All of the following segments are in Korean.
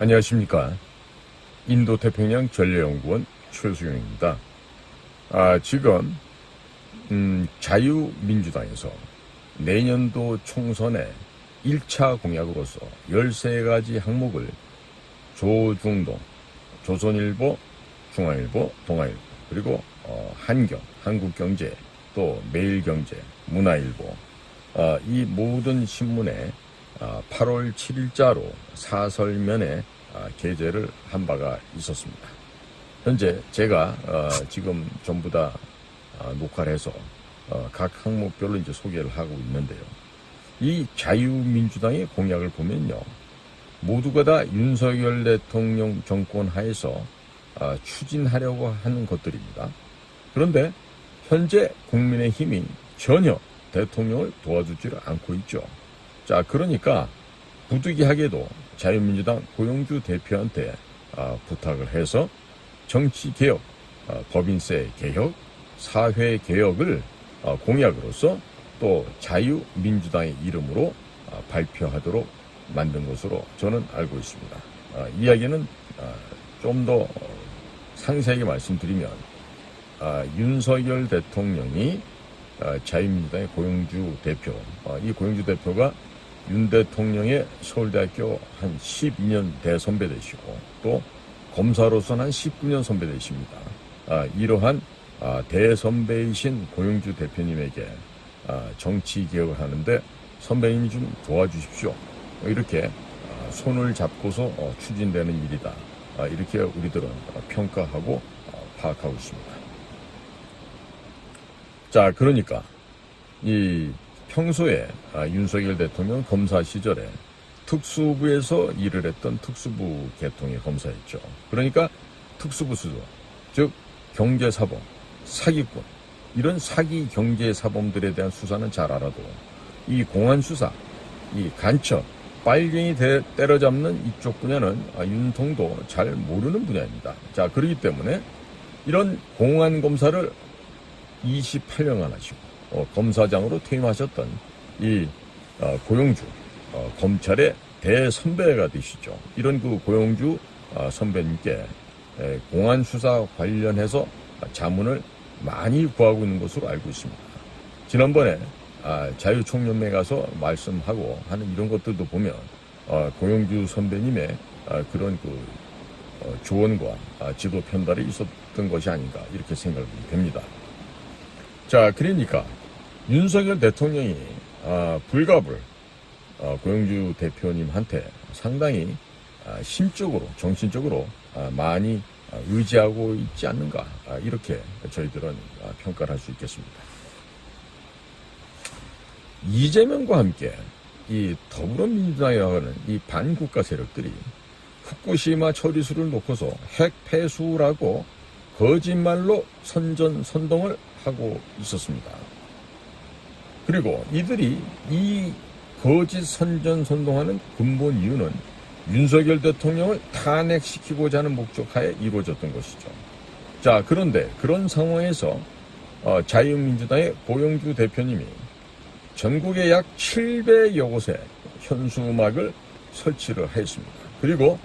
안녕하십니까. 인도태평양 전략연구원 최수영입니다. 지금 자유민주당에서 내년도 총선의 1차 공약으로서 13가지 항목을 조중동, 조선일보, 중앙일보, 동아일보, 그리고 한경, 한국경제, 또 매일경제, 문화일보, 이 모든 신문에 8월 7일자로 사설면에 게재를 한 바가 있었습니다. 현재 제가 지금 전부 다 녹화를 해서 각 항목별로 이제 소개를 하고 있는데요. 이 자유민주당의 공약을 보면요, 모두가 다 윤석열 대통령 정권 하에서 추진하려고 하는 것들입니다. 그런데 현재 국민의힘이 전혀 대통령을 도와주지를 않고 있죠. 자, 그러니까 부득이하게도 자유민주당 고용주 대표한테 부탁을 해서 정치개혁, 법인세 개혁, 사회개혁을 공약으로서 또 자유민주당의 이름으로 발표하도록 만든 것으로 저는 알고 있습니다. 이야기는 좀 더 상세하게 말씀드리면, 윤석열 대통령이 자유민주당의 고용주 대표, 이 고용주 대표가 윤 대통령의 서울대학교 한 12년 대선배되시고 또 검사로서는 한 19년 선배되십니다. 이러한 대선배이신 고용주 대표님에게 정치개혁을 하는데 선배님이 좀 도와주십시오, 이렇게 손을 잡고서 추진되는 일이다, 이렇게 우리들은 평가하고 파악하고 있습니다. 자, 그러니까 이 평소에 윤석열 대통령 검사 시절에 특수부에서 일을 했던 특수부 계통의 검사였죠. 그러니까 특수부 수조, 즉 경제사범, 사기꾼, 이런 사기 경제사범들에 대한 수사는 잘 알아도 이 공안수사, 이 간첩, 빨갱이 때려잡는 이쪽 분야는 윤통도 잘 모르는 분야입니다. 자, 그렇기 때문에 이런 공안검사를 28년간 하시고 검사장으로 퇴임하셨던 이 고용주 검찰의 대선배가 되시죠. 이런 그 고용주 선배님께 공안수사 관련해서 자문을 많이 구하고 있는 것으로 알고 있습니다. 지난번에 자유총연맹에 가서 말씀하고 하는 이런 것들도 보면 고용주 선배님의 그런 그 조언과 지도 편달이 있었던 것이 아닌가, 이렇게 생각이 됩니다. 자, 그러니까 윤석열 대통령이 불갑을 고용주 대표님한테 상당히 심적으로, 정신적으로 많이 의지하고 있지 않는가, 이렇게 저희들은 평가를 할 수 있겠습니다. 이재명과 함께 이 더불어민주당이라고 하는 이 반국가 세력들이 후쿠시마 처리수를 놓고서 핵 폐수라고 거짓말로 선전선동을 하고 있었습니다. 그리고 이들이 이 거짓 선전선동하는 근본 이유는 윤석열 대통령을 탄핵시키고자 하는 목적하에 이루어졌던 것이죠. 자, 그런데 그런 상황에서 자유민주당의 고용주 대표님이 전국에 약 700여 곳에 현수막을 설치를 했습니다. 그리고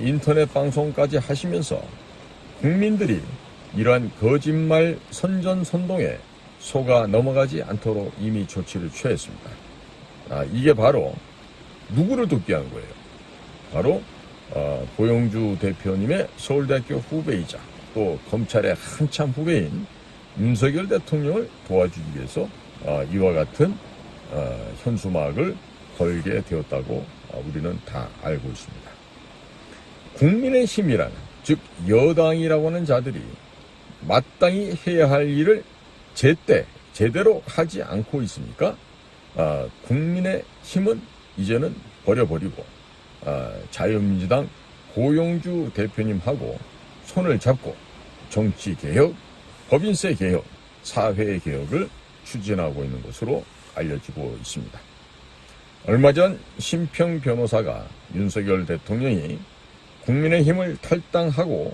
인터넷 방송까지 하시면서 국민들이 이러한 거짓말 선전선동에 속아 넘어가지 않도록 이미 조치를 취했습니다. 이게 바로 누구를 돕기 위한 거예요? 바로 고용주 대표님의 서울대학교 후배이자 또 검찰의 한참 후배인 윤석열 대통령을 도와주기 위해서 이와 같은 현수막을 걸게 되었다고 우리는 다 알고 있습니다. 국민의힘이라는, 즉 여당이라고 하는 자들이 마땅히 해야 할 일을 제대로 하지 않고 있으니까 국민의힘은 이제는 버려버리고 자유민주당 고용주 대표님하고 손을 잡고 정치개혁, 법인세 개혁, 사회개혁을 추진하고 있는 것으로 알려지고 있습니다. 얼마 전 심평 변호사가 윤석열 대통령이 국민의힘을 탈당하고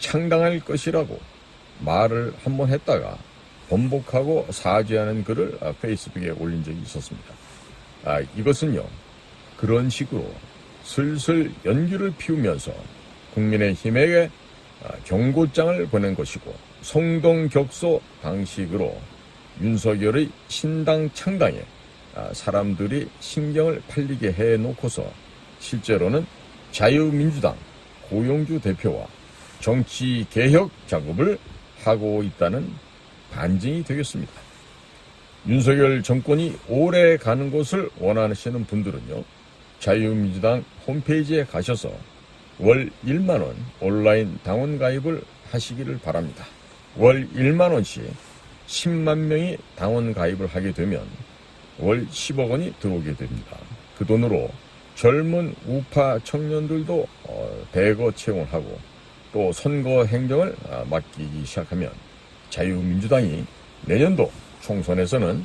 창당할 것이라고 말을 한번 했다가 번복하고 사죄하는 글을 페이스북에 올린 적이 있었습니다. 이것은요, 그런 식으로 슬슬 연기를 피우면서 국민의힘에게 경고장을 보낸 것이고, 성동격소 방식으로 윤석열의 신당 창당에 사람들이 신경을 팔리게 해놓고서 실제로는 자유민주당 고용주 대표와 정치개혁 작업을 하고 있다는 반증이 되겠습니다. 윤석열 정권이 오래 가는 것을 원하시는 분들은요, 자유민주당 홈페이지에 가셔서 월 1만원 온라인 당원 가입을 하시기를 바랍니다. 월 1만원씩 10만 명이 당원 가입을 하게 되면 월 10억 원이 들어오게 됩니다. 그 돈으로 젊은 우파 청년들도 대거 채용을 하고 또 선거 행정을 맡기기 시작하면 자유민주당이 내년도 총선에서는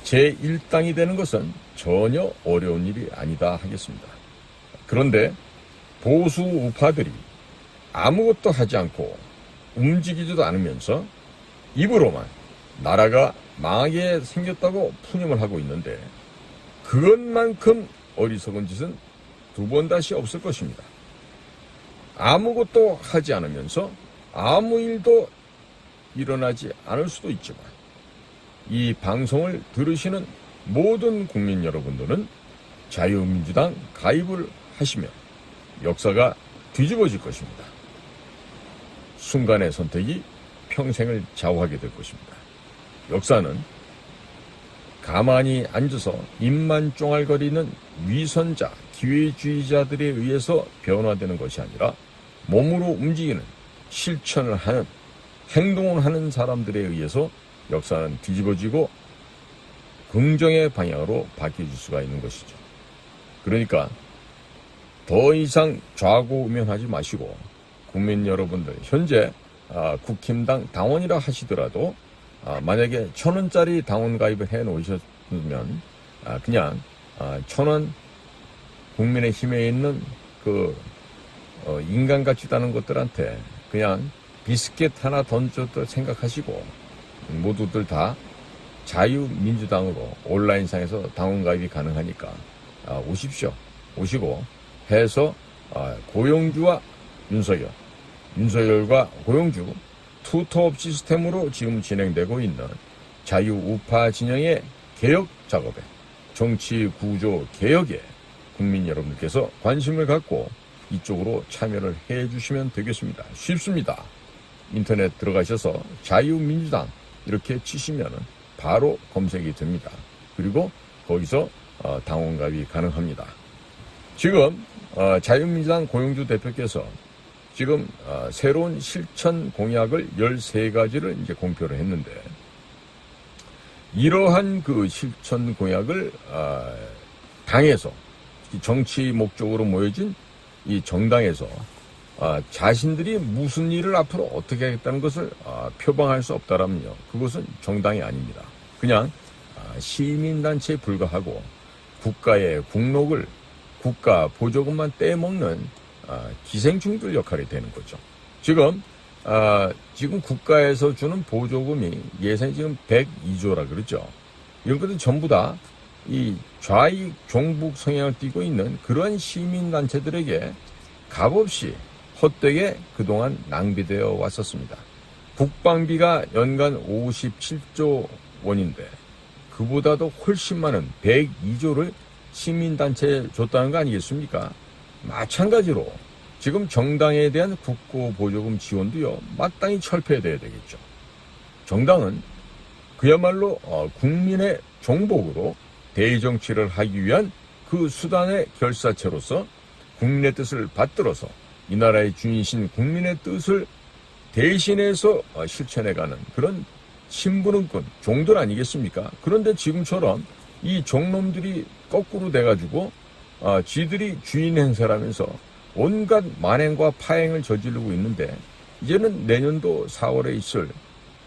제1당이 되는 것은 전혀 어려운 일이 아니다 하겠습니다. 그런데 보수 우파들이 아무것도 하지 않고 움직이지도 않으면서 입으로만 나라가 망하게 생겼다고 푸념을 하고 있는데, 그것만큼 어리석은 짓은 두 번 다시 없을 것입니다. 아무것도 하지 않으면서 아무 일도 일어나지 않을 수도 있지만, 이 방송을 들으시는 모든 국민 여러분들은 자유민주당 가입을 하시면 역사가 뒤집어질 것입니다. 순간의 선택이 평생을 좌우하게 될 것입니다. 역사는 가만히 앉아서 입만 쫑알거리는 위선자, 기회주의자들에 의해서 변화되는 것이 아니라 몸으로 움직이는, 실천을 하는, 행동을 하는 사람들에 의해서 역사는 뒤집어지고 긍정의 방향으로 바뀌어질 수가 있는 것이죠. 그러니까 더 이상 좌고우면하지 마시고, 국민 여러분들 현재 국힘당 당원이라 하시더라도 만약에 1,000원짜리 당원 가입을 해 놓으셨으면 그냥 1,000원 국민의힘에 있는 그 인간 같지도 않은 것들한테 그냥 비스켓 하나 던져도 생각하시고, 모두들 다 자유민주당으로 온라인상에서 당원 가입이 가능하니까 오십시오. 오시고 해서 고용주와 윤석열과 고용주 투톱 시스템으로 지금 진행되고 있는 자유우파 진영의 개혁 작업에, 정치 구조 개혁에 국민 여러분들께서 관심을 갖고 이쪽으로 참여를 해 주시면 되겠습니다. 쉽습니다. 인터넷 들어가셔서 자유민주당 이렇게 치시면 바로 검색이 됩니다. 그리고 거기서 당원 가입이 가능합니다. 지금 자유민주당 고용주 대표께서 지금 새로운 실천 공약을 13가지를 이제 공표를 했는데, 이러한 그 실천 공약을 당에서, 정치 목적으로 모여진 이 정당에서 자신들이 무슨 일을 앞으로 어떻게 하겠다는 것을 표방할 수 없다라면요, 그것은 정당이 아닙니다. 그냥 시민단체에 불과하고 국가의 국록을, 국가 보조금만 떼먹는 기생충들 역할이 되는 거죠. 지금 국가에서 주는 보조금이 예산이 지금 102조라 그러죠. 이런 것들 전부 다 이 좌익 종북 성향을 띠고 있는 그러한 시민단체들에게 값없이 헛되게 그동안 낭비되어 왔었습니다. 국방비가 연간 57조 원인데 그보다도 훨씬 많은 102조를 시민단체에 줬다는 거 아니겠습니까? 마찬가지로 지금 정당에 대한 국고보조금 지원도요, 마땅히 철폐돼야 되겠죠. 정당은 그야말로 국민의 종복으로 대의정치를 하기 위한 그 수단의 결사체로서 국민의 뜻을 받들어서 이 나라의 주인이신 국민의 뜻을 대신해서 실천해가는 그런 신분은권 종들 아니겠습니까? 그런데 지금처럼 이 종놈들이 거꾸로 돼가지고 지들이 주인 행세라면서 온갖 만행과 파행을 저지르고 있는데, 이제는 내년도 4월에 있을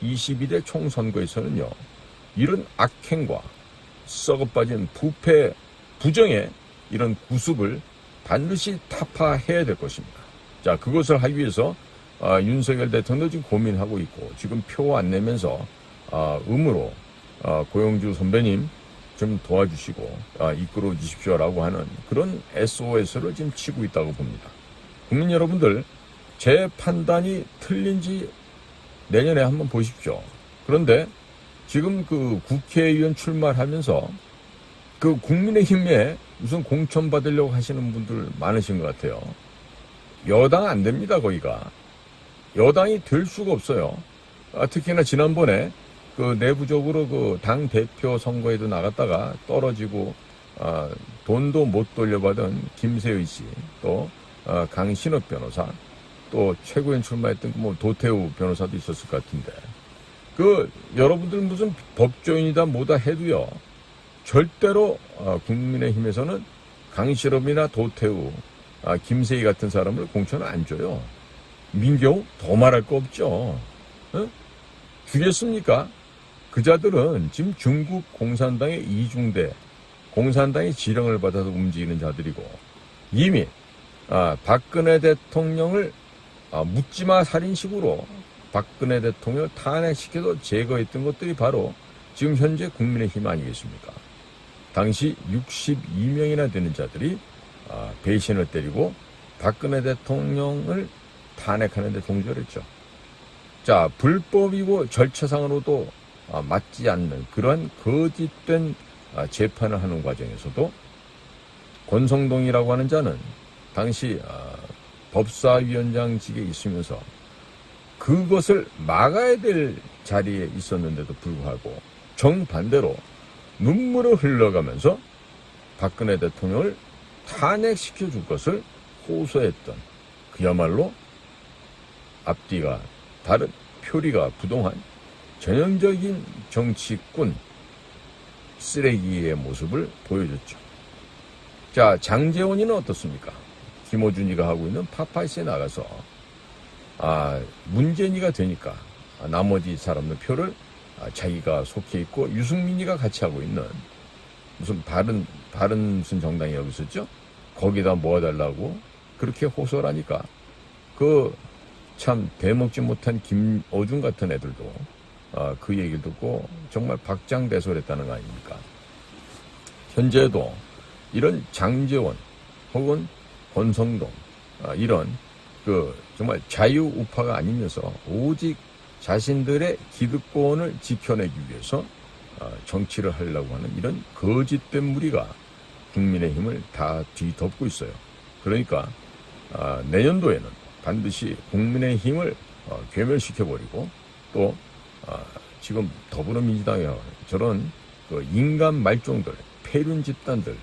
22대 총선거에서는요, 이런 악행과 썩어빠진 부패, 부정의 이런 구습을 반드시 타파해야 될 것입니다. 자, 그것을 하기 위해서 윤석열 대통령도 지금 고민하고 있고, 지금 표 안 내면서 음으로 고용주 선배님 좀 도와주시고 이끌어 주십시오라고 하는 그런 SOS를 지금 치고 있다고 봅니다. 국민 여러분들, 제 판단이 틀린지 내년에 한번 보십시오. 그런데 지금 그 국회의원 출마하면서 그 국민의힘에 무슨 공천 받으려고 하시는 분들 많으신 것 같아요. 여당 안 됩니다, 거기가. 여당이 될 수가 없어요. 특히나 지난번에 그 내부적으로 그 당 대표 선거에도 나갔다가 떨어지고 돈도 못 돌려받은 김세의 씨, 또 강신업 변호사, 또 최고위원 출마했던 뭐 도태우 변호사도 있었을 것 같은데, 그 여러분들 무슨 법조인이다 뭐다 해도요, 절대로 국민의힘에서는 강신업이나 도태우, 김세희 같은 사람을 공천을 안 줘요. 민경우 더 말할 거 없죠. 주겠습니까? 그 자들은 지금 중국 공산당의 이중대, 공산당의 지령을 받아서 움직이는 자들이고, 이미 박근혜 대통령을 묻지마 살인식으로 박근혜 대통령을 탄핵시켜서 제거했던 것들이 바로 지금 현재 국민의힘 아니겠습니까? 당시 62명이나 되는 자들이 배신을 때리고 박근혜 대통령을 탄핵하는 데 동조했죠. 자, 불법이고 절차상으로도 맞지 않는 그러한 거짓된 재판을 하는 과정에서도 권성동이라고 하는 자는 당시 법사위원장직에 있으면서 그것을 막아야 될 자리에 있었는데도 불구하고 정반대로 눈물을 흘러가면서 박근혜 대통령을 탄핵시켜 줄 것을 호소했던, 그야말로 앞뒤가 다른, 표리가 부동한 전형적인 정치꾼 쓰레기의 모습을 보여줬죠. 자, 장제원이는 어떻습니까? 김어준이가 하고 있는 파파이스에 나가서 문재인이가 되니까 나머지 사람들 표를 자기가 속해 있고, 유승민이가 같이 하고 있는 무슨 바른 무슨 정당이라고 있었죠? 거기다 모아달라고 그렇게 호소를 하니까 그 참 대먹지 못한 김어준 같은 애들도 그 얘기를 듣고 정말 박장대소했다는 거 아닙니까? 현재도 이런 장제원 혹은 권성동 이런 그 정말 자유우파가 아니면서 오직 자신들의 기득권을 지켜내기 위해서 정치를 하려고 하는 이런 거짓된 무리가 국민의힘을 다 뒤덮고 있어요. 그러니까 내년도에는 반드시 국민의힘을 괴멸시켜버리고, 또 지금 더불어민주당이 저런 그 인간 말종들, 폐륜 집단들,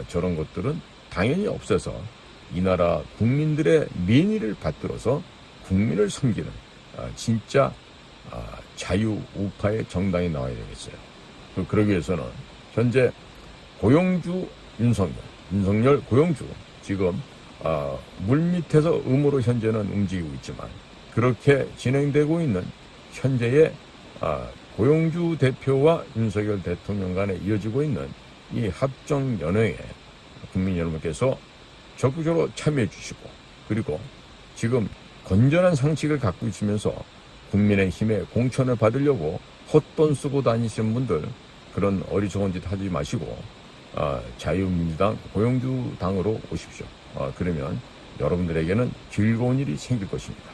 저런 것들은 당연히 없애서 이 나라 국민들의 민의를 받들어서 국민을 섬기는 진짜 자유우파의 정당이 나와야 되겠어요. 그러기 위해서는 현재 고용주 윤석열 고용주 지금 물밑에서 음으로 현재는 움직이고 있지만, 그렇게 진행되고 있는 현재의 고용주 대표와 윤석열 대통령 간에 이어지고 있는 이 합정연회에 국민 여러분께서 적극적으로 참여해 주시고, 그리고 지금 건전한 상식을 갖고 있으면서 국민의힘의 공천을 받으려고 헛돈 쓰고 다니시는 분들, 그런 어리석은 짓 하지 마시고 자유민주당 고용주당으로 오십시오. 그러면 여러분들에게는 즐거운 일이 생길 것입니다.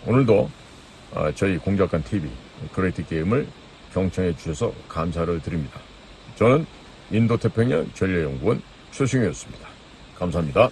오늘도 저희 공작관 TV 그레이트 게임을 경청해 주셔서 감사를 드립니다. 저는 인도태평양 전략연구원 최승효였습니다. 감사합니다.